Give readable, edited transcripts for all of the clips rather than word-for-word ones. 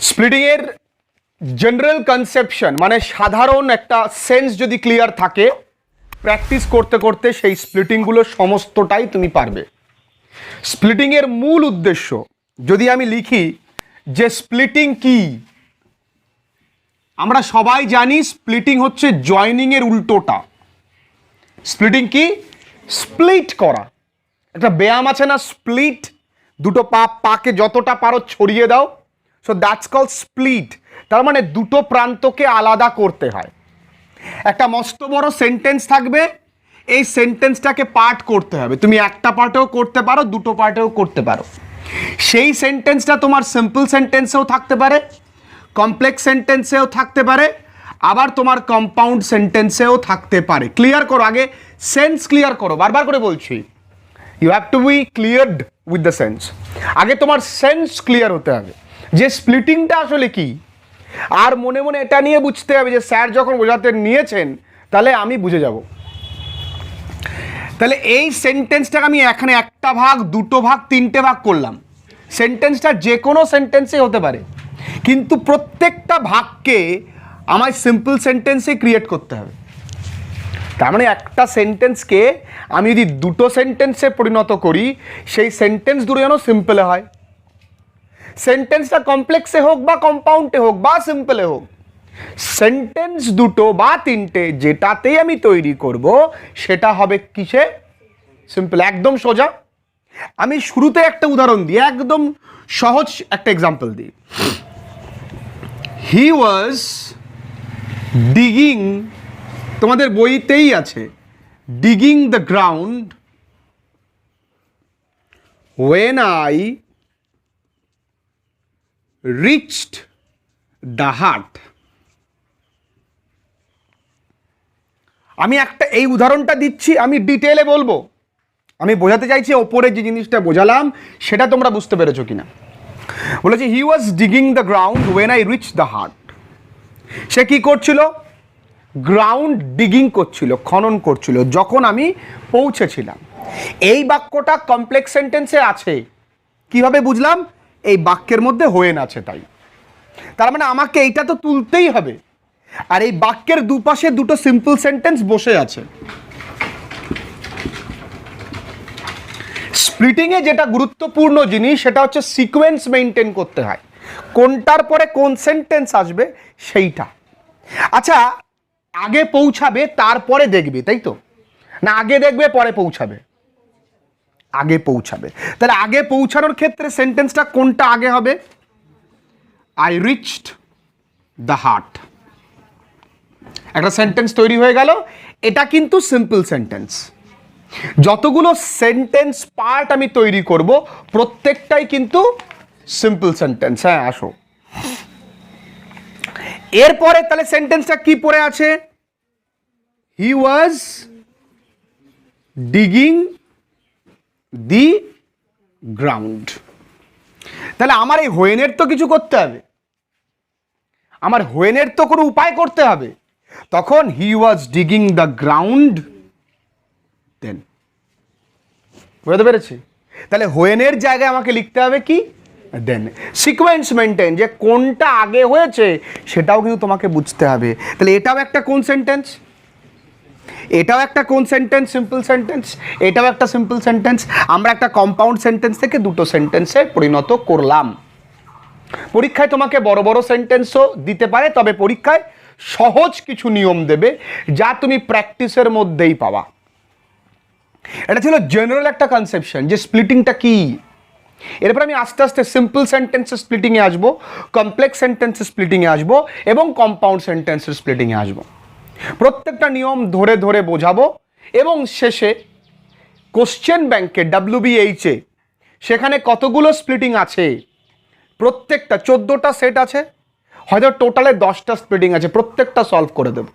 Splitting এর general conception মানে সাধারণ একটা সেন্স যদি ক্লিয়ার থাকে, প্র্যাকটিস করতে করতে সেই স্প্লিটিংগুলো সমস্তটাই তুমি পারবে। স্প্লিটিং এর মূল উদ্দেশ্য যদি আমি লিখি যে স্প্লিটিং কি, আমরা সবাই জানি স্প্লিটিং হচ্ছে জয়নিং এর উল্টোটা। স্প্লিটিং কি? স্প্লিট করা। একটা ব্যায়াম আছে না, স্প্লিট, দুটো পাকে যতটা পারো ছড়িয়ে দাও, সো দ্যাটস কল স্প্লিট। তার মানে দুটো প্রান্তকে আলাদা করতে হয়। একটা মস্ত বড় সেন্টেন্স থাকবে, এই সেন্টেন্সটাকে পার্ট করতে হবে। তুমি একটা পার্টেও করতে পারো, দুটো পার্টেও করতে পারো। সেই সেন্টেন্সটা তোমার সিম্পল সেন্টেন্সেও থাকতে পারে, কমপ্লেক্স সেন্টেন্সেও থাকতে পারে, আবার তোমার কম্পাউন্ড সেন্টেন্সেও থাকতে পারে। ক্লিয়ার করো, আগে সেন্স ক্লিয়ার করো, বারবার করে বলছি, you have to be cleared with the sense. আগে তোমার সেন্স ক্লিয়ার হতে হবে যে স্প্লিটিংটা আসলে কি। আর মনে মনে এটা নিয়ে বুঝতে হবে যে স্যার যখন বোঝাতে নিয়েছেন তাহলে আমি বুঝে যাব। তাহলে এই সেন্টেন্সটাকে আমি এখানে একটা ভাগ, দুটো ভাগ, তিনটে ভাগ করলাম। সেন্টেন্সটা যে কোনো সেন্টেন্সে হতে পারে, কিন্তু প্রত্যেকটা ভাগকে আমায় সিম্পল সেন্টেন্সে ক্রিয়েট করতে হবে। তার মানে একটা সেন্টেন্সকে আমি যদি দুটো সেন্টেন্সে পরিণত করি, সেই সেন্টেন্স দুটো যেন সিম্পলে হয়। সেন্টেন্সটা কমপ্লেক্সে হোক বা কম্পাউন্ডে হোক বা সিম্পলে হোক, সেন্টেন্স দুটো বা তিনটে যেটাতেই আমি তৈরি করব সেটা হবে কিসে? সিম্পল। একদম সোজা। আমি শুরুতে একটা উদাহরণ দিই, একদম সহজ একটা এক্সাম্পল দিই। হি ওয়াজ ডিগিং, তোমাদের বইতেই আছে, digging the ground when I reached the hut. আমি একটা এই উদাহরণটা দিচ্ছি, আমি ডিটেলে বলবো। আমি বোঝাতে চাইছি ওপরে যে জিনিসটা বোঝালাম সেটা তোমরা বুঝতে পেরেছো কিনা। বলেছি he was digging the ground when I reach the heart. সে কি করছিল? গ্রাউন্ড ডিগিং করছিল, খনন করছিল যখন আমি পৌঁছেছিলাম। এই বাক্যটা কমপ্লেক্স সেন্টেন্সে আছে। কিভাবে বুঝলাম? এই বাক্যের মধ্যে হোয়েন আছে তাই। তার মানে আমাকে এইটা তো তুলতেই হবে, আর এই বাক্যের দুপাশে দুটো সিম্পল সেন্টেন্স বসে আছে। স্প্লিটিংয়ে যেটা গুরুত্বপূর্ণ জিনিস সেটা হচ্ছে সিকোয়েন্স মেনটেন করতে হয়, কোনটার পরে কোন সেন্টেন্স আসবে সেইটা। আচ্ছা, আগে পৌঁছাবে তারপরে দেখবে, তাই তো? না আগে দেখবে পরে পৌঁছাবে? আগে পৌঁছাবে। তাহলে আগে পৌঁছানোর ক্ষেত্রে সেন্টেন্সটা কোনটা আগে হবে? I reached the heart. একটা সেন্টেন্স তৈরি হয়ে গেল। এটা কিন্তু সিম্পল সেন্টেন্স। যতগুলো সেন্টেন্স পার্ট আমি তৈরি করব প্রত্যেকটাই কিন্তু সিম্পল সেন্টেন্স। হ্যাঁ আসো, এরপরে তাহলে সেন্টেন্সটা কি পড়ে আছে? হি ওয়াজ ডিগিং দি গ্রাউন্ড। তাহলে আমার এই হোয়েনের তো কিছু করতে হবে, আমার হোয়েনের তো কোনো উপায় করতে হবে। তখন হি ওয়াজ ডিগিং দ্য গ্রাউন্ড দেন। বুঝতে পেরেছি? তাহলে হোয়েনের জায়গায় আমাকে লিখতে হবে কি? দেন। সিকোয়েন্স মেনটেন, যে কোনটা আগে হয়েছে সেটাও কিন্তু তোমাকে বুঝতে হবে। তাহলে এটাও একটা কোন সেন্টেন্স, এটাও একটা কোন সেন্টেন্স? Simple sentence. এটাও একটা সিম্পল সেন্টেন্স। আমরা একটা কম্পাউন্ড সেন্টেন্স থেকে দুটো সেন্টেন্সে পরিণত করলাম। পরীক্ষায় তোমাকে বড় বড় সেন্টেন্সও দিতে পারে, তবে পরীক্ষায় সহজ কিছু নিয়ম দেবে যা তুমি প্র্যাকটিসের মধ্যেই পাবা। এটা ছিল জেনারেল একটা কনসেপশন যে স্প্লিটিংটা কি। এরপর আমি আস্তে আস্তে সিম্পল সেন্টেন্সের স্প্লিটিংয়ে আসবো, কমপ্লেক্স সেন্টেন্সের স্প্লিটিংয়ে আসবো এবং কম্পাউন্ড সেন্টেন্সের স্প্লিটিংয়ে আসবো। প্রত্যেকটা নিয়ম ধরে ধরে বোঝাবো এবং শেষে কোশ্চেন ব্যাংকে WBH সেখানে কতগুলো স্প্লিটিং আছে, প্রত্যেকটা 14টা সেট আছে, হয়তো টোটালে 10টা স্প্লিটিং আছে, প্রত্যেকটা সলভ করে দেব।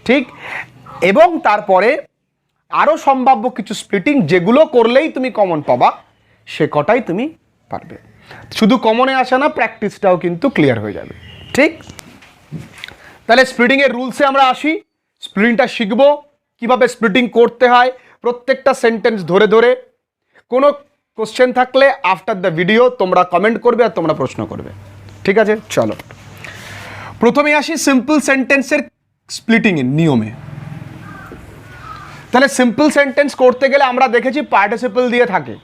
ঠিক? এবং তারপরে আরও সম্ভাব্য কিছু স্প্লিটিং যেগুলো করলেই তুমি কমন পাবা, সে কটাই তুমি পারবে। শুধু কমনে আসে না, প্র্যাকটিসটাও কিন্তু ক্লিয়ার হয়ে যাবে। ঠিক? তাহলে স্প্লিটিংয়ের রুলসে আমরা আসি। স্প্লিটিংটা শিখবো, কিভাবে স্প্লিটিং করতে হয় প্রত্যেকটা সেন্টেন্স ধরে ধরে। কোনো কোশ্চেন থাকলে আফটার দ্য ভিডিও তোমরা কমেন্ট করবে আর তোমরা প্রশ্ন করবে। ঠিক আছে, চলো প্রথমে আসি সিম্পল সেন্টেন্সের স্প্লিটিং এর নিয়মে। তাহলে সিম্পল সেন্টেন্স করতে গেলে আমরা দেখেছি পার্টিসিপল দিয়ে থাকে।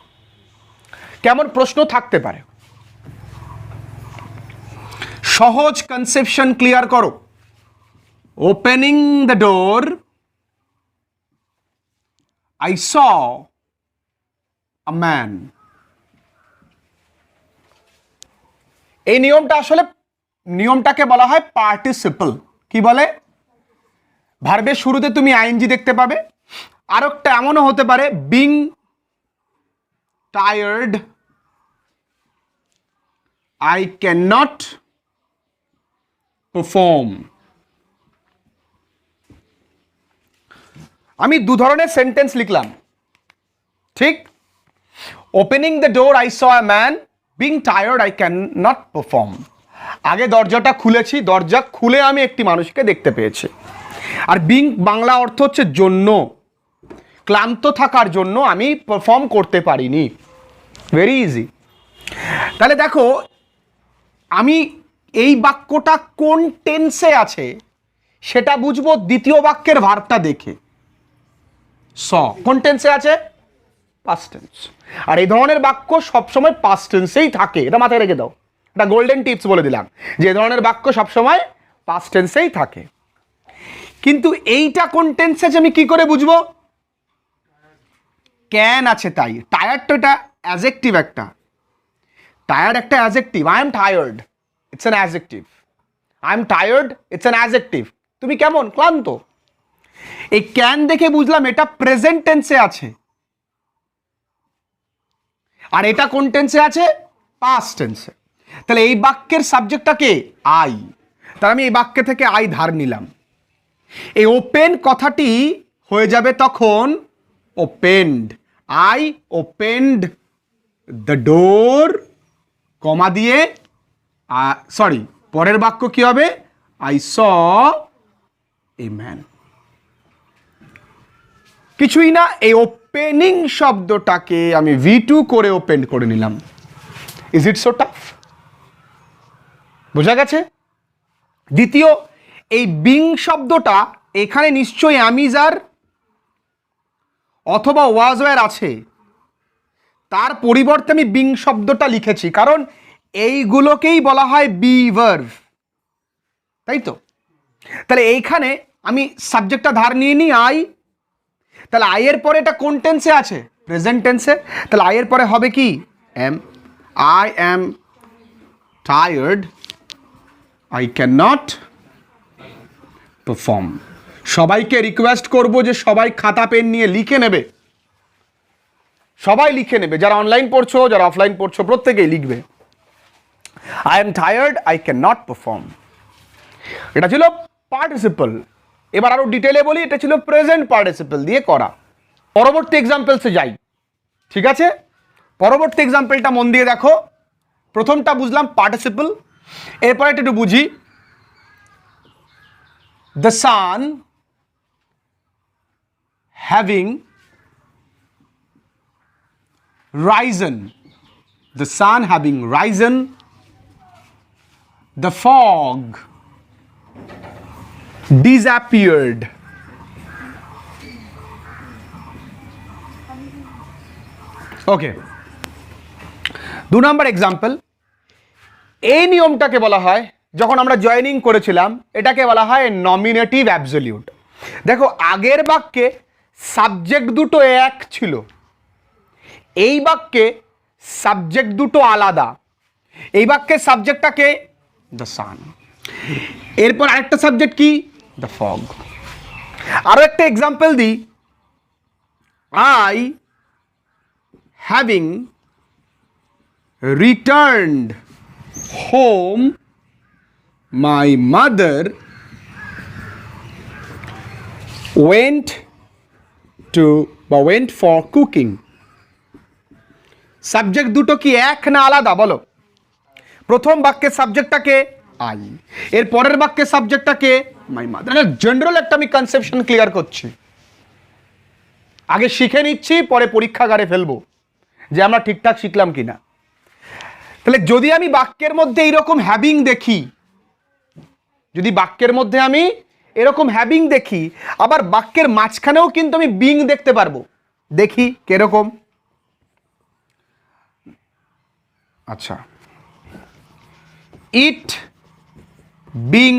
কেমন প্রশ্ন থাকতে পারে? সহজ কনসেপশন ক্লিয়ার করো। Opening the door, I saw a man. এই নিয়মটাকে বলা হয় পার্টিসিপল। কি বলে? ভার্বের শুরুতে তুমি আইএনজি দেখতে পাবে। আর একটা এমনও হতে পারে being tired, I cannot perform. আমি দু ধরনের সেন্টেন্স লিখলাম, ঠিক? Opening the door, I saw a man. Being tired, I cannot perform. আগে দরজাটা খুলেছি, দরজা খুলে আমি একটি মানুষকে দেখতে পেয়েছি। আর বিং বাংলা অর্থ হচ্ছে জন্য, ক্লান্ত থাকার জন্য আমি পারফর্ম করতে পারিনি। Very easy. তাহলে দেখো আমি এই বাক্যটা কোন টেন্সে আছে সেটা বুঝবো দ্বিতীয় বাক্যের ভার্বটা দেখে। স কোন টেন্সে আছে? Past tense. আর এই ধরনের বাক্য সবসময় পাস্ট টেন্সেই থাকে, এটা মাথায় রেখে দাও। এটা গোল্ডেন টিপস বলে দিলাম যে এই ধরনের বাক্য সবসময় পাস্ট টেন্সেই থাকে। কিন্তু এইটা কোন টেন্সে আছে আমি কি করে বুঝবো? ক্যান আছে তাই। টায়ার্ড তো এটা অ্যাজেক্টিভ একটা, টায়ার্ড একটা adjective. I am tired, it's an adjective. I am tired, it's an adjective. তুমি কেমন? ক্লান্ত। এই ক্যান দেখে বুঝলাম এটা প্রেজেন্ট টেন্সে আছে। আর এটা কোন টেন্সে আছে? পাস্ট টেন্সে। তাহলে এই বাক্যের সাবজেক্টটা কে? আই। তাহলে আমি এই বাক্য থেকে আই ধার নিলাম। এই ওপেন কথাটি হয়ে যাবে তখন opened. I opened the door, comma দিয়ে, সরি পরের বাক্য কি হবে? I saw a man. কিছুই না, এই ওপেনিং শব্দটাকে আমি V2 করে ওপেন করে নিলাম। Is it so tough? বোঝা গেছে? দ্বিতীয়, এই বিং শব্দটা এখানে নিশ্চয়ই অ্যামিজার অথবা ওয়াজওয়্যার আছে, তার পরিবর্তে আমি বিং শব্দটা লিখেছি কারণ এইগুলোকেই বলা হয় বি ভার্ব, তাই তো? তাহলে এইখানে আমি সাবজেক্টটা ধার নিয়ে নিই আই। তাহলে আই এর পরে এটা কোন টেন্সে আছে? প্রেজেন্ট টেন্সে। তাহলে আই এর পরে হবে কি? এম। I am tired, I can not perform. সবাইকে রিকোয়েস্ট করব যে সবাই খাতা পেন নিয়ে লিখে নেবে, সবাই লিখে নেবে, যারা অনলাইন পড়ছো যারা অফলাইন পড়ছো প্রত্যেকেই লিখবে। I am tired, I can not perform. এটা ছিল পার্টিসিপল। এবার আরো ডিটেলে বলি, এটা ছিল প্রেজেন্ট পার্টিসিপল দিয়ে করা। পরবর্তী এক্সাম্পলসে যাই, ঠিক আছে? পরবর্তী এক্সাম্পলটা মন দিয়ে দেখো। প্রথমটা বুঝলাম পার্টিসিপল, এরপরে একটু বুঝি। The sun having risen, the sun having risen, the fog disappeared. Okay, 2 number example. এই নিয়মটাকে বলা হয়, যখন আমরা জয়েনিং করেছিলাম এটাকে বলা হয় নমিনেটিভ অ্যাবসলিউট। দেখো আগের বাক্যে সাবজেক্ট দুটো এক ছিল, এই বাক্যে সাবজেক্ট দুটো আলাদা। এই বাক্যের সাবজেক্টটাকে দ্য সান, এরপর আরেকটা সাবজেক্ট কি? The fog. আরো একটা এক্সাম্পল দিই। I having returned home, my mother went for cooking. Subject দুটো কি এক না আলাদা বলো? প্রথম বাক্যের সাবজেক্টটাকে আই, এর পরের বাক্যের সাবজেক্টটাকে মাই মাদার। জেনারেল একটা আমি কনসেপশন ক্লিয়ার করছি, আগে শিখে নিচ্ছি, পরে পরীক্ষাগারে ফেলবো যে আমরা ঠিকঠাক শিখলাম কিনা। তাহলে যদি আমি বাক্যের মধ্যে এইরকম হ্যাভিং দেখি, যদি বাক্যের মধ্যে আমি এরকম হ্যাভিং দেখি, আবার বাক্যের মাঝখানেও কিন্তু আমি বিং দেখতে পারবো। দেখি কিরকম। আচ্ছা, it being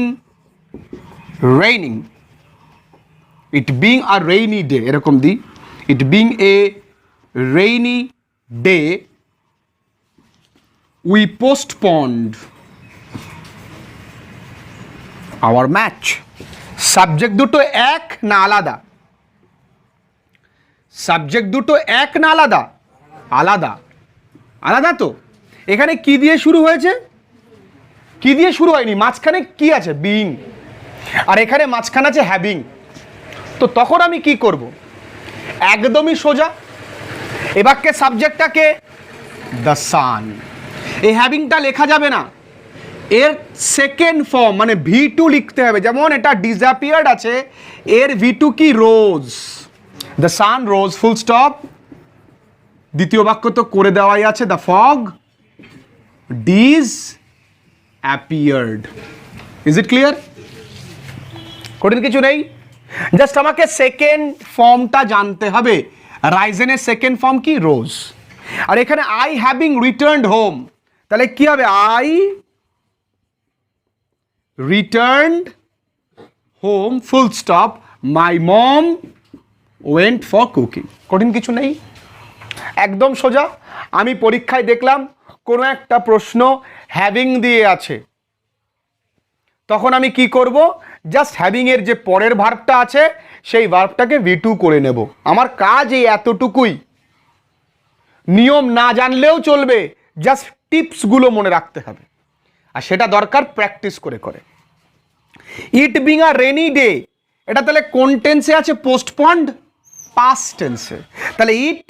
raining, it being a rainy day, এরকম দিই, it being a rainy day we postponed our match. Subject দুটো এক না আলাদা? সাবজেক্ট দুটো এক না আলাদা? আলাদা। আলাদা তো। এখানে কি দিয়ে শুরু হয়েছে? কি দিয়ে শুরু হয়নি, মাঝখানে কি আছে? বিং। আর এখানে মাঝখানে আছে হ্যাভিং। তো তখন আমি কি করব? একদমই সোজা, এ বাক্যের সাবজেক্টটাকে দ্য সান, এই হ্যাভিংটা লেখা যাবে না, এর সেকেন্ড ফর্ম মানে V2 লিখতে হবে। যেমন এটা ডিসঅ্যাপিয়ার্ড আছে, এর V2 কি? Rose. The sun rose, full stop. দ্বিতীয় বাক্য তো করে দেওয়াই আছে, the fog disappeared. Is it clear? কঠিন কিছু নেই, জাস্ট আমাকে সেকেন্ড ফর্মটা জানতে হবে। রাইজেনের সেকেন্ড ফর্ম কি? রোজ। আর এখানে আই হ্যাভিং রিটার্নড হোম, তাহলে কি হবে? I returned home full stop my mom went for cooking। কঠিন কিছু নেই, একদম সোজা। আমি পরীক্ষায় দেখলাম কোনো একটা প্রশ্ন হ্যাভিং দিয়ে আছে, তখন আমি কি করব? জাস্ট হ্যাভিং এর যে পরের ভার্বটা আছে সেই ভার্বটাকে V2 করে নেব। আমার কাজ এই এতটুকুই, নিয়ম না জানলেও চলবে, জাস্ট টিপসগুলো মনে রাখতে হবে, আর সেটা দরকার প্র্যাকটিস করে করে। It being a rainy day, এটা তাহলে কোন টেন্সে আছে? পোস্টপন্ড, পাস্ট টেন্সে। তাহলে it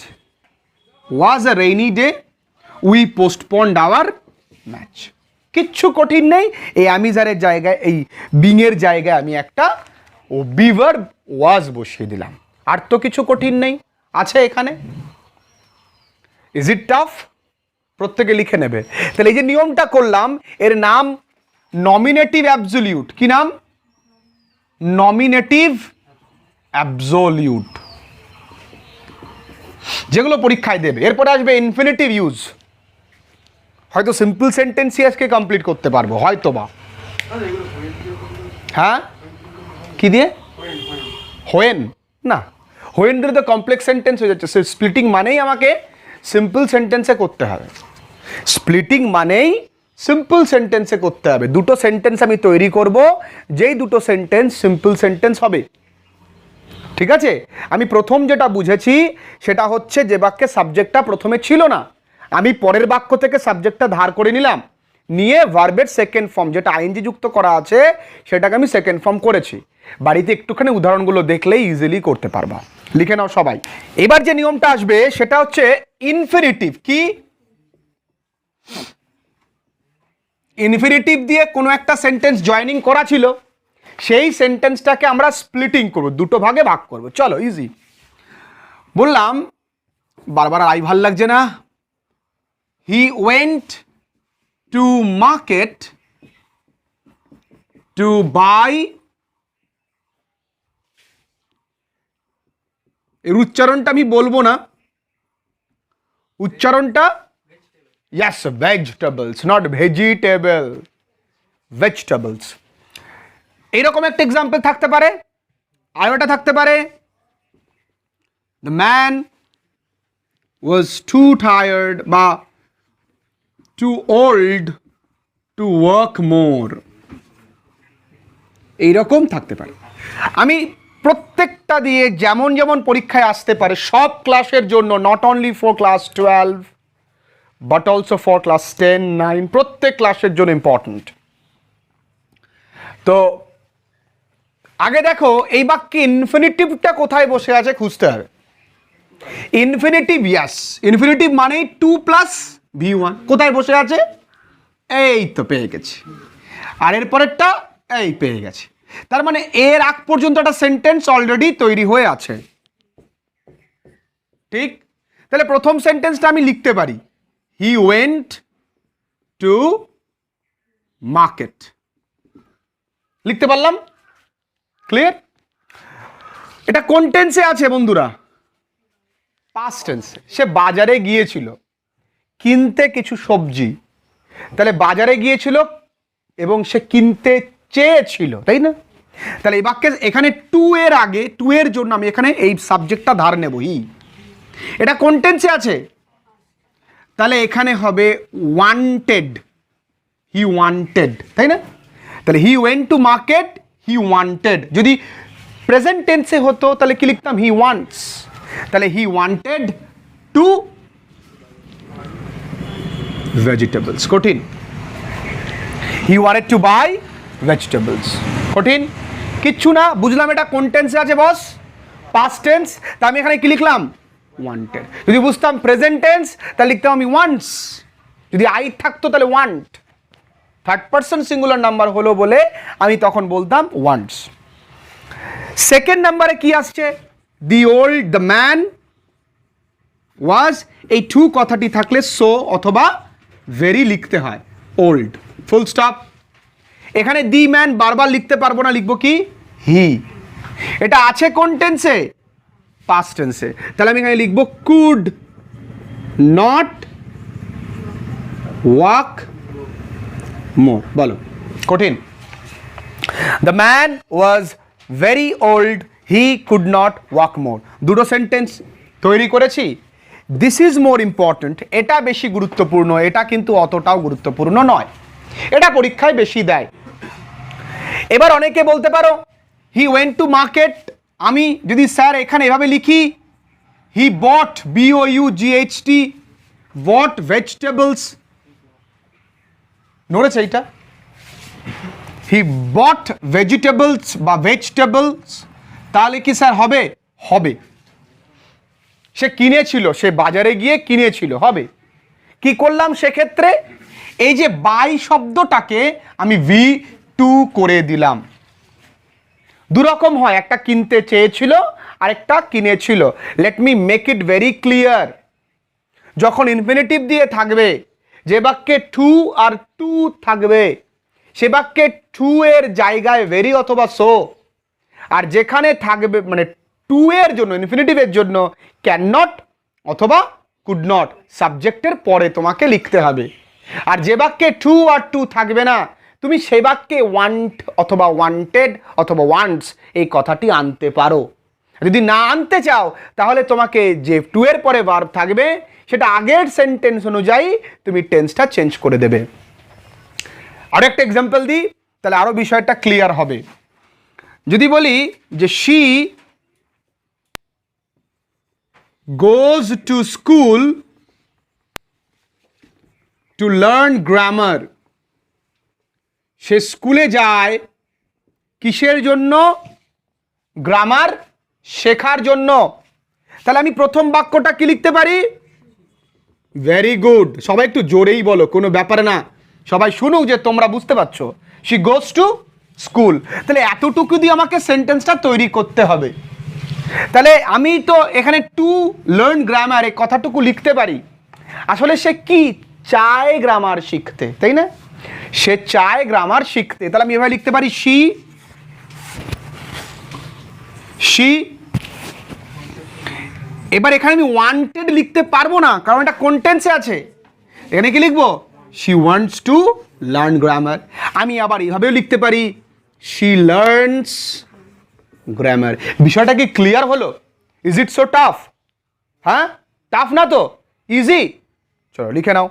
was a rainy day we postponed our match. কিচ্ছু কঠিন নেই, এই আমিজারের জায়গায়, এই বিং এর জায়গায় আমি একটা ও বিভার ওয়াজ বসিয়ে দিলাম, আর তো কিছু কঠিন নেই। আছে এখানে? Is it tough? প্রত্যেকে লিখে নেবে। তাহলে এই যে নিয়মটা করলাম, এর নাম নমিনেটিভ অ্যাবসোলিউট। কি নাম? নমিনেটিভ অ্যাবসোলিউট, যেগুলো পরীক্ষায় দেবে। এরপরে আসবে ইনফিনিটিভ ইউজ। হয়তো সিম্পল সেন্টেন্সই আজকে কমপ্লিট করতে পারবো, হয়তো বা। হ্যাঁ, কি দিয়ে? হোয়েন না, হোয়েন দিলে তো কমপ্লেক্স সেন্টেন্স হয়ে যাচ্ছে। স্প্লিটিং মানেই আমাকে সিম্পল সেন্টেন্সে করতে হবে, স্প্লিটিং মানেই সিম্পল সেন্টেন্সে করতে হবে। দুটো সেন্টেন্স আমি তৈরি করব, যেই দুটো সেন্টেন্স সিম্পল সেন্টেন্স হবে। ঠিক আছে? আমি প্রথম যেটা বুঝেছি সেটা হচ্ছে, যে বাক্যে সাবজেক্টটা প্রথমে ছিল না, আমি পরের বাক্য থেকে সাবজেক্টটা ধার করে নিলাম, নিয়ে ভার্বের সেকেন্ড ফর্ম যেটা আইএনজি যুক্ত করা আছে সেটাকে আমি সেকেন্ড ফর্ম করেছি। বাড়িতে একটুখানি উদাহরণগুলো দেখলেই ইজিলি করতে পারবা। লিখে নাও সবাই। এবার যে নিয়মটা আসবে সেটা হচ্ছে ইনফিনিটিভ। কি? ইনফিনিটিভ দিয়ে কোনো একটা সেন্টেন্স জয়েনিং করা ছিল, সেই সেন্টেন্সটাকে আমরা স্প্লিটিং করব, দুটো ভাগে ভাগ করব। চলো, ইজি। বললাম, বারবার আই ভাল লাগছে না। He went to market to buy, এর উচ্চারণটা আমি বলবো না, উচ্চারণটা yes, vegetables, not vegetable, vegetables। এইরকম একটা এক্সাম্পল থাকতে পারে, আরেকটা থাকতে পারে, the man was too tired বা too old to work more, এইরকম থাকতে পারে। আমি প্রত্যেকটা দিয়ে যেমন যেমন পরীক্ষায় আসতে পারে সব ক্লাসের জন্য, not only for class 12 but also for class 10, 9, প্রত্যেক ক্লাসের জন্য ইম্পর্টেন্ট। তো আগে দেখো এই বাক্যে ইনফিনিটিভটা কোথায় বসে আছে খুঁজতে হবে। ইনফিনিটিভ, ইয়াস, ইনফিনিটিভ মানেই 2 + V1। কোথায় বসে আছে? এই তো পেয়ে গেছি। আর এর পরেরটা এই পেয়ে গেছি। তার মানে এর আগ পর্যন্ত একটা সেন্টেন্স অলরেডি তৈরি হয়ে আছে। ঠিক? তাহলে প্রথম সেন্টেন্সটা আমি লিখতে পারি, হি ওয়েন্ট টু মার্কেট। লিখতে পারলাম? ক্লিয়ার? এটা কোন টেন্সে আছে বন্ধুরা? পাস্ট টেন্সে। সে বাজারে গিয়েছিল কিনতে কিছু সবজি, তাহলে বাজারে গিয়েছিল এবং সে কিনতে চেয়েছিল, তাই না? তাহলে এই বাক্যে এখানে টু এর আগে, টু এর জন্য আমি এখানে এই সাবজেক্টটা ধার নেব, হি। এটা কোন টেন্সে আছে? তাহলে এখানে হবে ওয়ান্টেড, হি ওয়ান্টেড, তাই না? তাহলে হি went to market, he wanted. যদি প্রেজেন্ট টেন্সে হতো তাহলে কি লিখতাম? He wants. তাহলে হি ওয়ান্টেড টু ভেজিটেবলস। কঠিন? He wanted to by vegetables. কঠিন? কিচ্ছু না, বুঝলাম এটা কোন টেন্সে আছে বস? Past tense. তা আমি এখানে কি লিখলাম? ওয়ান্টেড। যদি বুঝতাম প্রেজেন্ট টেন্স তাহলে লিখতাম আমি ওয়ান্টস। যদি আই থাকতো তাহলে want, third person singular number হলো বলে আমি তখন বলতাম ওয়ান্টস। সেকেন্ড নাম্বারে কি আসছে? The old, the man was, এই টু কথাটি থাকলে সো অথবা ভেরি লিখতে হয়, ওল্ড, ফুল স্টপ। এখানে দি ম্যান বারবার লিখতে পারবো না, লিখবো কি? হি। এটা আছে কোন টেন্সে? পাস্ট টেন্সে। তাহলে আমি এখানে লিখবো কুড নট ওয়াক মোর। বলো, কঠিন? The man was very old, he could not walk মোর। দুটো সেন্টেন্স তৈরি করেছি। দিস ইজ মোর ইম্পর্ট্যান্ট, এটা বেশি গুরুত্বপূর্ণ, এটা কিন্তু অতটাও গুরুত্বপূর্ণ নয়, এটা পরীক্ষায় বেশি দেয়। এবার অনেকে বলতে পারো হি ওয়েন্ট টু মার্কেট, আমি যদি স্যার এখানে এভাবে লিখি হি বট, BOUGHT, বট ভেজিটেবলস, নড়েছে এইটা, হি বট ভেজিটেবলস বা ভেজিটেবলস, তাহলে কি স্যার হবে? হবে। সে কিনেছিল, সে বাজারে গিয়ে কিনেছিল, হবে। কি করলাম সেক্ষেত্রে? এই যে বাই শব্দটাকে আমি V2 করে দিলাম। দুরকম হয়, একটা কিনতে চেয়েছিল আর একটা কিনেছিল। Let me make it very clear. যখন ইনফিনিটিভ দিয়ে থাকবে, যে বাক্যে টু আর টু থাকবে সে বাক্যে টু এর জায়গায় ভেরি অথবা সো, আর যেখানে থাকবে মানে টু এর জন্য, ইনফিনিটিভের জন্য ক্যান নট অথবা কুড নট, সাবজেক্টের পরে তোমাকে লিখতে হবে। আর যে বাক্যে টু আর টু থাকবে না, তুমি সে বাক্যে ওয়ান্ট অথবা ওয়ান্টেড অথবা ওয়ান্টস এই কথাটি আনতে পারো। যদি না আনতে চাও তাহলে তোমাকে যে টু এর পরে ভার্ব থাকবে সেটা আগের সেন্টেন্স অনুযায়ী তুমি টেন্সটা চেঞ্জ করে দেবে। আরো একটা এক্সাম্পল দিই, তাহলে আরো বিষয়টা ক্লিয়ার হবে। যদি বলি যে she goes to school to learn grammar, সে স্কুলে যায় কিসের জন্য? গ্রামার শেখার জন্য। তাহলে আমি প্রথম বাক্যটা কি লিখতে পারি? Very good. সবাই একটু জোরেই বলো, কোনো ব্যাপার না, সবাই শুনুক যে তোমরা বুঝতে পারছো। She goes to school. তাহলে এতটুকু দিয়ে আমাকে সেন্টেন্সটা তৈরি করতে হবে। তাহলে আমি তো এখানে টু লার্ন গ্রামার এই কথাটুকু লিখতে পারি। আসলে সে কি চায়? গ্রামার শিখতে, তাই না? সে চায় গ্রামার শিখতে। তাহলে আমি এভাবে লিখতে পারি শি, শি। এবার এখানে আমি ওয়ান্টেড লিখতে পারবো না, কারণ এটা কোন টেন্সে আছে। এখানে কি লিখবো? She wants to learn grammar. আমি আবার এইভাবেও লিখতে পারি শি লার্নস গ্রামার। বিষয়টা কি ক্লিয়ার হলো? Is it so tough? হ্যাঁ, টাফ না তো, ইজি। চলো লিখে নাও।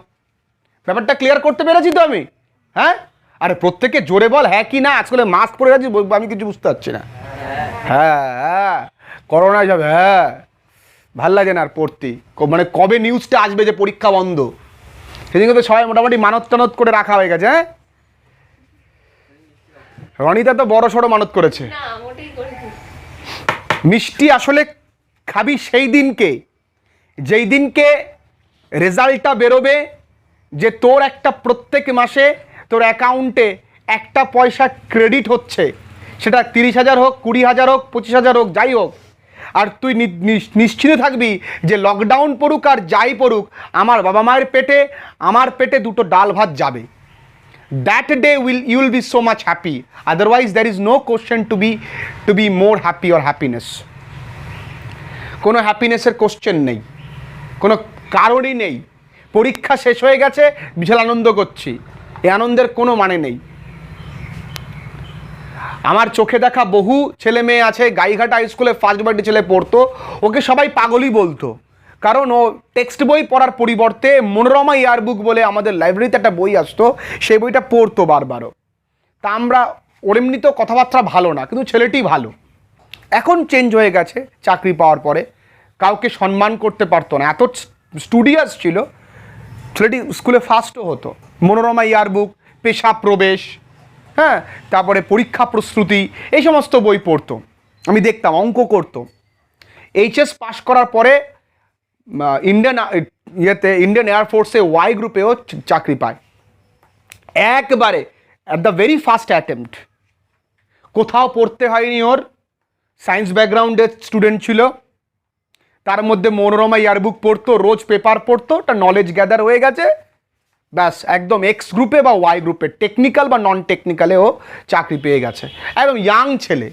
ব্যাপারটা ক্লিয়ার করতে পেরেছি তো আমি? হ্যাঁ, আরে প্রত্যেকে জোরে বল হ্যাঁ কি না। আজকাল মাস্ক পরে আছি, আমি কিছু বুঝতে পারছি না। হ্যাঁ হ্যাঁ, করোনা যাবে। হ্যাঁ, ভাল লাগে না আর পড়তে। মানে কবে নিউজটা আসবে যে পরীক্ষা বন্ধ, সেদিকে তো সবাই মোটামুটি মানত টানত করে রাখা হয়ে গেছে। হ্যাঁ, রনিতা তো বড় সড়ো মানত করেছে। মিষ্টি আসলে খাবি সেই দিনকে, যেই দিনকে রেজাল্টটা বেরোবে যে তোর একটা প্রত্যেক মাসে তোর অ্যাকাউন্টে একটা পয়সা ক্রেডিট হচ্ছে, সেটা 30,000 হোক, 20,000 হোক, 25,000 হোক, যাই হোক। আর তুই নিশ্চিত থাকবি যে লকডাউন পড়ুক আর যাই পড়ুক, আমার বাবা মায়ের পেটে, আমার পেটে দুটো ডাল ভাত যাবে। That day you will be so much happy. Otherwise there is no question to be more happy or happiness. কোনো হ্যাপিনেসের কোশ্চেন নেই, কোনো কারণই নেই। পরীক্ষা শেষ হয়ে গেছে, বিশাল আনন্দ করছি, এই আনন্দের কোনো মানে নেই। আমার চোখে দেখা বহু ছেলে মেয়ে আছে, গাইঘাটা হাই স্কুলে ফার্স্ট বার্থডে ছেলে পড়তো, ওকে সবাই পাগলই বলতো, কারণ ও টেক্সট বই পড়ার পরিবর্তে মনোরমা ইয়ারবুক বলে আমাদের লাইব্রেরিতে একটা বই আসতো, সেই বইটা পড়তো বারবারও। তা আমরা ওর এমনিতেও কথাবার্তা ভালো না, কিন্তু ছেলেটি ভালো। এখন চেঞ্জ হয়ে গেছে, চাকরি পাওয়ার পরে কাউকে সম্মান করতে পারতো না, এত স্টুডিয়াস ছিল। ছেলেটি স্কুলে ফার্স্টও হতো, মনোরমা ইয়ারবুক, পেশা প্রবেশ, হ্যাঁ, তারপরে পরীক্ষা প্রস্তুতি, এই সমস্ত বই পড়তো। আমি দেখতাম, অঙ্ক করতো। এইচএস পাশ করার পরে ইন্ডিয়ান এয়ারফোর্সে ওয়াই গ্রুপেও চাকরি পায়, একবারে at the very first attempt. কোথাও পড়তে হয়নি ওর, সায়েন্স ব্যাকগ্রাউন্ডের স্টুডেন্ট ছিল, তার মধ্যে মনোরমা ইয়ারবুক পড়তো, রোজ পেপার পড়তো, একটা নলেজ গ্যাদার হয়ে গেছে, ব্যাস একদম এক্স গ্রুপে বা ওয়াই গ্রুপে, টেকনিক্যাল বা নন টেকনিক্যালেও চাকরি পেয়ে গেছে। একদম ইয়াং ছেলে।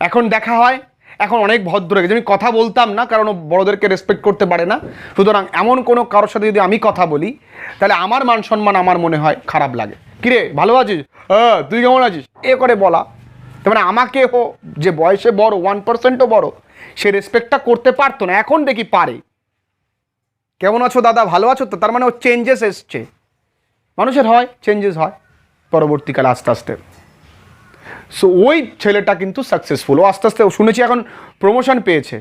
এখন দেখা হয়, এখন অনেক ভদ্র হয়ে গেছে। আমি কথা বলতাম না, কারণ ও বড়োদেরকে রেসপেক্ট করতে পারে না। সুতরাং এমন কোনো কারোর সাথে যদি আমি কথা বলি, তাহলে আমার মান সম্মান আমার মনে হয় খারাপ লাগে। কিরে ভালো আছিস, হ্যাঁ তুই কেমন আছিস, এ করে বলা। তার মানে আমাকে ও যে বয়সে বড় 1%ও বড়, সে রেসপেক্টটা করতে পারতো না, এখন দেখি পারে। কেমন আছো দাদা, ভালো আছো তো, তার মানে ও চেঞ্জেস এসছে। মানুষের হয়, চেঞ্জেস হয় পরবর্তীকালে আস্তে আস্তে। সো ওই ছেলেটা কিন্তু সাকসেসফুল, ও আস্তে আস্তে শুনেছি এখন প্রমোশন পেয়েছে।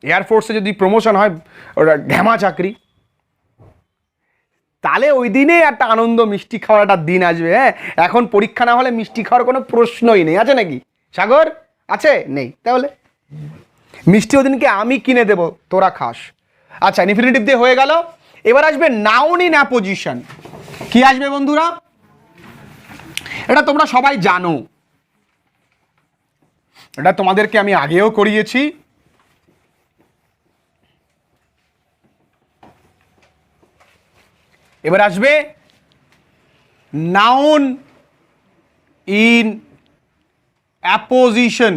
এয়ারফোর্সে যদি প্রমোশন হয়, ওটা ঘ্যামা চাকরি, তাহলে ওই দিনে একটা আনন্দ, মিষ্টি খাওয়ার একটা দিন আসবে। হ্যাঁ, এখন পরীক্ষা না হলে মিষ্টি খাওয়ার কোনো প্রশ্নই নেই, আছে নাকি সাগর? আছে? নেই। তাহলে মিষ্টি ওদিনকে আমি কিনে দেবো, তোরা খাস। আচ্ছা, ইনফিনিটিভ দিয়ে হয়ে গেল। এবার আসবে নাউন ইন অ্যাপোজিশন। কি আসবে বন্ধুরা? এটা তোমরা সবাই জানো, এটা তোমাদেরকে আমি আগেও করিয়েছি। এবার আসবে নাউন ইন অ্যাপোজিশন,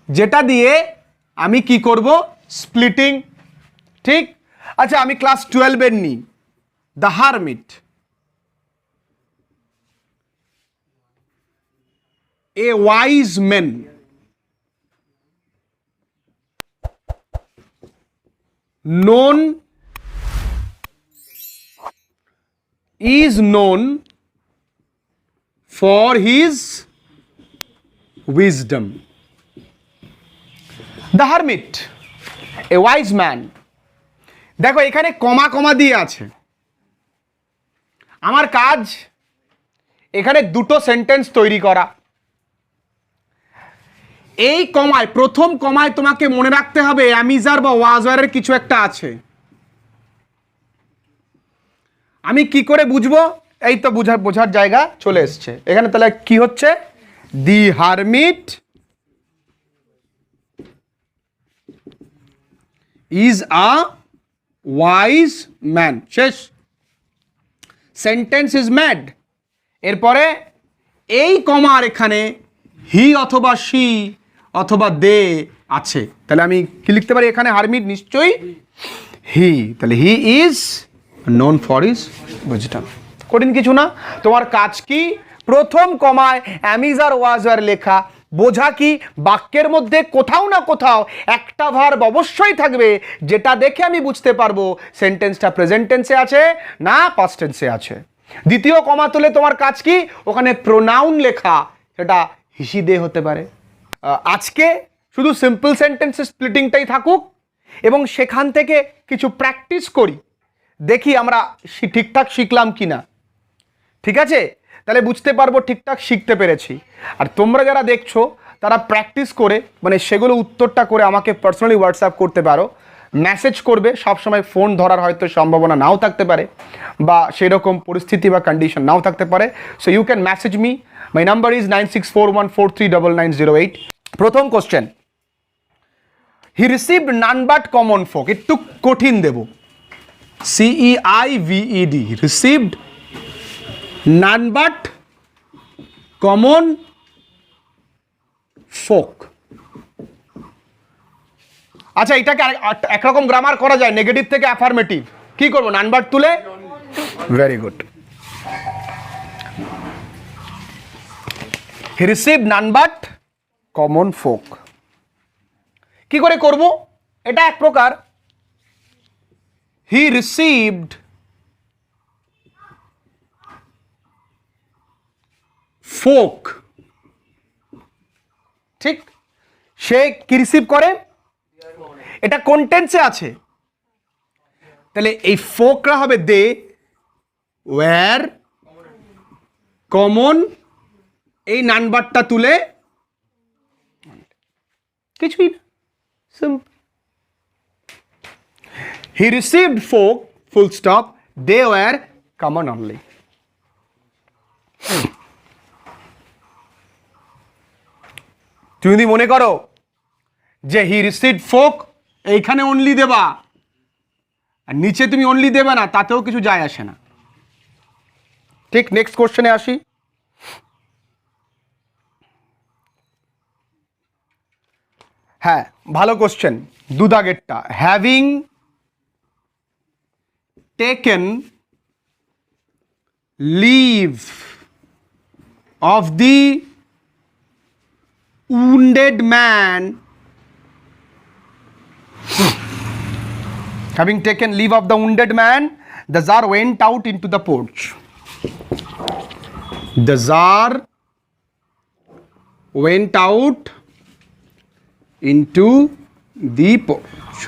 যেটা দিয়ে আমি কি করব? স্প্লিটিং। ঠিক? আচ্ছা, আমি ক্লাস 12-এর নিই। The hermit, a wise man, is known for his wisdom. The hermit, a wise man. দেখো এখানে কমা কমা দিয়ে আছে। আমার কাজ এখানে দুটো সেন্টেন্স তৈরি করা। এই কমায়, প্রথম কমায় তোমাকে মনে রাখতে হবে অ্যামিজার বা ওয়াজারের কিছু একটা আছে। আমি কি করে বুঝবো? এই তো বোঝার জায়গা চলে এসছে এখানে। তাহলে কি হচ্ছে? The hermit is a wise man. শেষ, সেন্টেন্স ইজ ম্যাড। এরপরে এই কমার এখানে হি অথবা শি অথবা দে আছে, তাহলে আমি কি লিখতে পারি এখানে? হারমিট নিশ্চয়ই হি। তাহলে he is known for his wisdom. কঠিন কিছু না। তোমার কাজ কি? প্রথম কমায় অ্যামিজার ওয়াজার লেখা, বোঝা কি বাক্যের মধ্যে কোথাও না কোথাও একটা ভার্ব অবশ্যই থাকবে, যেটা দেখে আমি বুঝতে পারবো সেন্টেন্সটা প্রেজেন্ট টেন্সে আছে না পাস্ট টেন্সে আছে। দ্বিতীয় কমা তুলে তোমার কাজ কি? ওখানে প্রোনাউন লেখা, সেটা হিসি দে হতে পারে। আজকে শুধু সিম্পল সেন্টেন্সের স্প্লিটিংটাই থাকুক এবং সেখান থেকে কিছু প্র্যাকটিস করি, দেখি আমরা ঠিকঠাক শিখলাম কি না। ঠিক আছে? তাহলে বুঝতে পারবো ঠিকঠাক শিখতে পেরেছি। আর তোমরা যারা দেখছো তারা প্র্যাকটিস করে, মানে সেগুলো উত্তরটা করে আমাকে পার্সোনালি হোয়াটসঅ্যাপ করতে পারো, মেসেজ করবে। সবসময় ফোন ধরার হয়তো সম্ভাবনা নাও থাকতে পারে, বা সেরকম পরিস্থিতি বা কন্ডিশন নাও থাকতে পারে। So you can message me. My number is 9641439908। প্রথম question, he received none but common folk, একটু কঠিন দেব, CEIVED, received none but common folk. আচ্ছা, এটাকে একরকম গ্রামার করা যায়, নেগেটিভ থেকে অ্যাফার্মেটিভ। কি করবো, নান বাট তুলে, very good. He received none but common folk. কি করে করব, এটা এক প্রকার, হি রিসিভড ফোক, ঠিক, সে কি রিসিভ করে, এটা কোন টেন্সে আছে, তাহলে এই ফোকরা হবে দে ওয়্যার কমন, এই নানবারটা তুলে, কিছুই না, simple. He received folk full stop, they were common only. তুমি যদি মনে করো যে হি রিসিভড ফোক এইখানে অনলি দেবা আর নিচে তুমি অনলি দেবে না, তাতেও কিছু যায় আসে না, ঠিক। নেক্সট কোশ্চেনে আসি। হ্যাঁ, ভালো কোশ্চেন, দুদাগেরটা, having taken leave of the wounded man, having taken leave of the wounded man, the Tsar went out into the porch. The Tsar went out into the porch.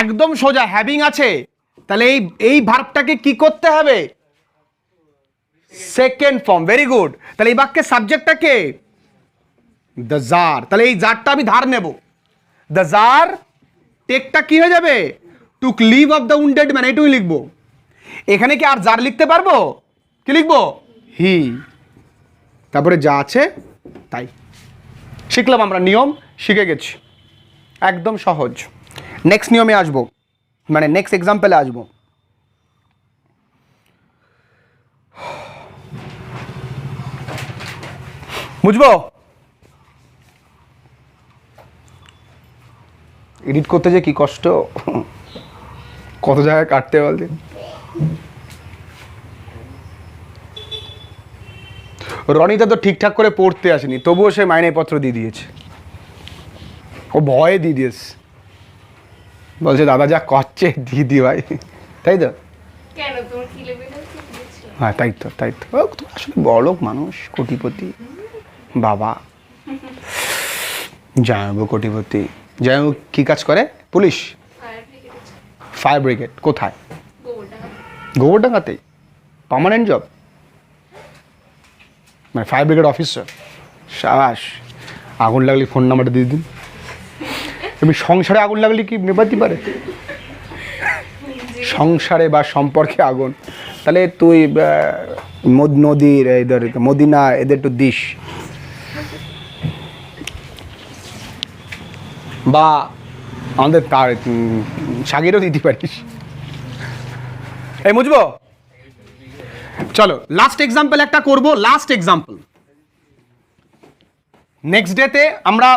একদম সোজা, হ্যাভিং আছে, তাহলে এই ভার্বটাকে কি করতে হবে, সেকেন্ড ফর্ম, ভেরি গুড। তাহলে এই বাক্যের সাবজেক্টটা কে, দ্য জার, তাহলে এই জারটা আমি ধার নেব, দ্য জার টেকটা কি হয়ে যাবে, took leave of the wounded man, এটুই লিখবো। এখানে কি আর জার লিখতে পারবো, কি লিখবো, হি, তারপরে যা আছে তাই। শিখলাম, আমরা নিয়ম শিখে গেছি, একদম সহজ। নেক্সট নিয়মে আসবো, মানে নেক্সট এক্সাম্পলে আসবো। বুঝবো, এডিট করতে যে কি কষ্ট, কত জায়গায় কাটতে বলতে। রনিতা তো ঠিকঠাক করে পড়তে আসেনি, তবুও সে মাইনেপত্র দিয়ে দিয়েছে, ও ভয়ে দিয়ে দিয়েছে, বলছে দাদা যা করছে দিয়ে দি ভাই, তাই তো, হ্যাঁ তাই তো, তাই তো, আসলে বড়লোক মানুষ, কোটিপতি বাবা, জামাইবাবু কোটিপতি। জামাইবাবু কি কাজ করে, পুলিশ, ফায়ার ব্রিগেড, কোথায়, গোবরডাঙ্গাতে, পার্মানেন্ট জব, মানে ফায়ার ব্রিগেড অফিসার, সাবাস। আগুন লাগলে ফোন নাম্বারটা দিয়ে দিন, এমনি সংসারে আগুন লাগলে কি নেবাতে পারে, সংসারে বা সম্পর্কে আগুন, তাহলে তুই নদীর এদের মদিনা এদের একটু দিস, বা আমাদের তার সাগিরও দিতে পারিস। এই বুঝবো, চলো লাস্ট এক্সাম্পল একটা করব, লাস্ট এক্সাম্পল। নেক্সট ডেতে আমরা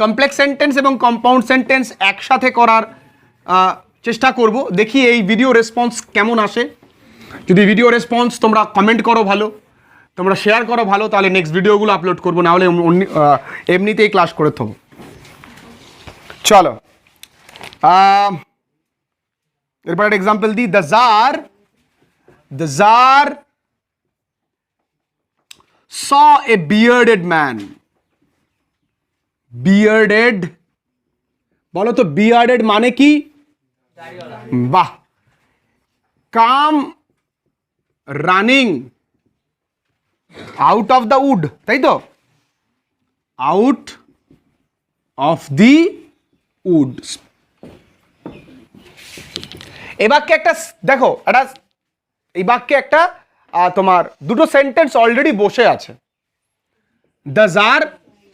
কমপ্লেক্স সেন্টেন্স এবং কম্পাউন্ড সেন্টেন্স একসাথে করার চেষ্টা করব, দেখি এই ভিডিও রেসপন্স কেমন আসে। যদি ভিডিও রেসপন্স তোমরা কমেন্ট করো ভালো, তোমরা শেয়ার করো ভালো, তাহলে নেক্সট ভিডিওগুলো আপলোড করবো, না হলে এমনিতেই ক্লাস করে থবো। চলো এরপর একটা এক্সাম্পল দিই। The czar saw a bearded man, bearded, বলো তো bearded মানে কি, বাহ, come running out of the wood, তাই তো, আউট অফ দি উড। এই বাক্যে একটা দেখো, একটা এই বাক্যে একটা তোমার দুটো সেন্টেন্স অলরেডি বসে আছে। The czar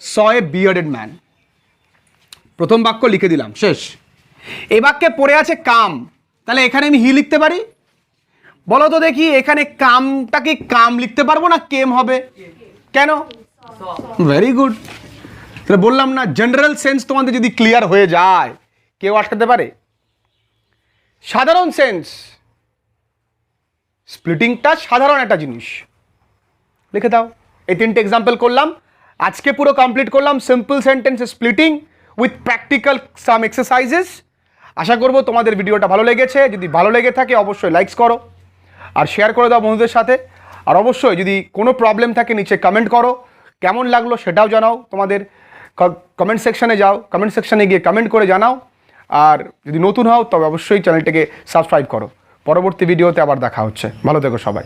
saw a bearded man. প্রথম বাক্য লিখে দিলাম, শেষ। এ বাক্যে পড়ে আছে কাম, তাহলে এখানে আমি হি লিখতে পারি? বলো তো দেখি, এখানে কামটাকে কাম লিখতে পারবো না কেম হবে? কেন? Very good. তাহলে বললাম না, জেনারেল সেন্স তোমাদের যদি ক্লিয়ার হয়ে যায় কেউ আটকাতে পারে? সাধারণ সেন্স, স্প্লিটিংটা সাধারণ একটা জিনিস, লিখে দাও। এই তিনটে এক্সাম্পল করলাম, আজকে পুরো কমপ্লিট করলাম simple sentence splitting with practical some exercises. আশা করবো তোমাদের ভিডিওটা ভালো লেগেছে। যদি ভালো লেগে থাকে অবশ্যই লাইকস করো আর শেয়ার করে দাও বন্ধুদের সাথে। আর অবশ্যই যদি কোনো প্রবলেম থাকে নিচে কমেন্ট করো, কেমন লাগলো সেটাও জানাও। তোমাদের কমেন্ট সেকশানে যাও, কমেন্ট সেকশানে গিয়ে কমেন্ট করে জানাও। আর যদি নতুন হও তবে অবশ্যই চ্যানেলটাকে সাবস্ক্রাইব করো। পরবর্তী ভিডিওতে আবার দেখা হচ্ছে। ভালো থেকো সবাই।